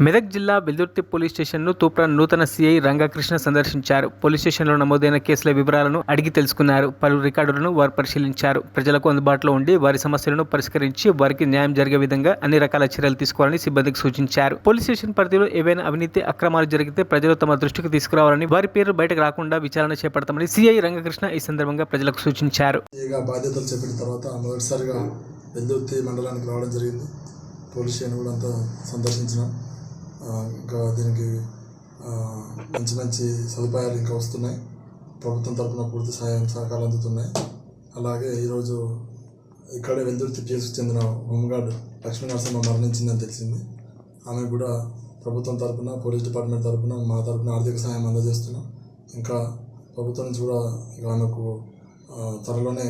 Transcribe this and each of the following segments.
మెదక్ జిల్లా వెల్దుర్తి పోలీస్ స్టేషన్ను తూప్రా నూతన సీఐ రంగకృష్ణ సందర్శించారు. పోలీస్ స్టేషన్లో నమోదైన కేసుల వివరాలను అడిగి తెలుసుకున్నారు. పలు రికార్డులను వారు పరిశీలించారు. ప్రజలకు అందుబాటులో ఉండి వారి సమస్యలను పరిష్కరించి వారికి న్యాయం జరిగే విధంగా అన్ని రకాల చర్యలు తీసుకోవాలని సిబ్బందికి సూచించారు. పోలీస్ స్టేషన్ పరిధిలో ఏవైనా అవినీతి అక్రమాలు జరిగితే ప్రజలు తమ దృష్టికి తీసుకురావాలని, వారి పేరు బయటకు రాకుండా విచారణ చేపడతామని సీఐ రంగకృష్ణ ఈ సందర్భంగా ప్రజలకు సూచించారు. బాధ్యతలు చెప్పిన తర్వాత మొదటిసారిగా వెల్దుర్తి మండలానికి రావడం జరిగింది. పోలీస్ స్టేషన్ కూడా అంతా సందర్శించినాం. ఇంకా దీనికి మంచి సదుపాయాలు ఇంకా వస్తున్నాయి. ప్రభుత్వం తరఫున పూర్తి సహకారాలు అందుతున్నాయి. అలాగే ఈరోజు ఇక్కడే వెల్దుర్తి పిఎస్కి చెందిన హోంగార్డ్ లక్ష్మీ నరసింహ మరణించిందని తెలిసింది. ఆమె కూడా ప్రభుత్వం తరఫున, పోలీస్ డిపార్ట్మెంట్ తరఫున, మా తరఫున ఆర్థిక సహాయం అందజేస్తున్నాం. ఇంకా ప్రభుత్వం నుంచి కూడా ఇక ఆమెకు త్వరలోనే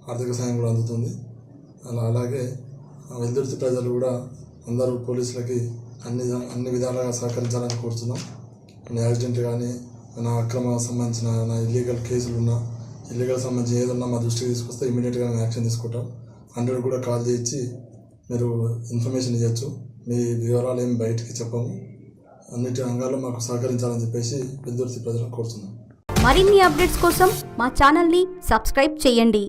ఆర్థిక సహాయం కూడా అందుతుంది. అలాగే వెల్దుర్తి ప్రజలు కూడా అందరూ పోలీసులకి అన్ని విధాలుగా సహకరించాలని కోరుతున్నాం. నా యాక్సిడెంట్ కానీ, నా అక్రమ సంబంధించిన నా ఇల్లీగల్ కేసులు ఉన్నా, ఇల్లీగల్ సంబంధించి ఏదన్నా మా దృష్టికి తీసుకొస్తే ఇమీడియట్గా మేము యాక్షన్ తీసుకుంటాం. 100 కూడా కాల్ చేయించి మీరు ఇన్ఫర్మేషన్ ఇవ్వచ్చు. మీ వివరాలు ఏమి బయటికి చెప్పము. అన్నిటి రంగాల్లో మాకు సహకరించాలని చెప్పేసి వెల్దుర్తి ప్రజలను కోరుతున్నాం. మరిన్ని అప్డేట్స్ కోసం మా ఛానల్ని సబ్స్క్రైబ్ చేయండి.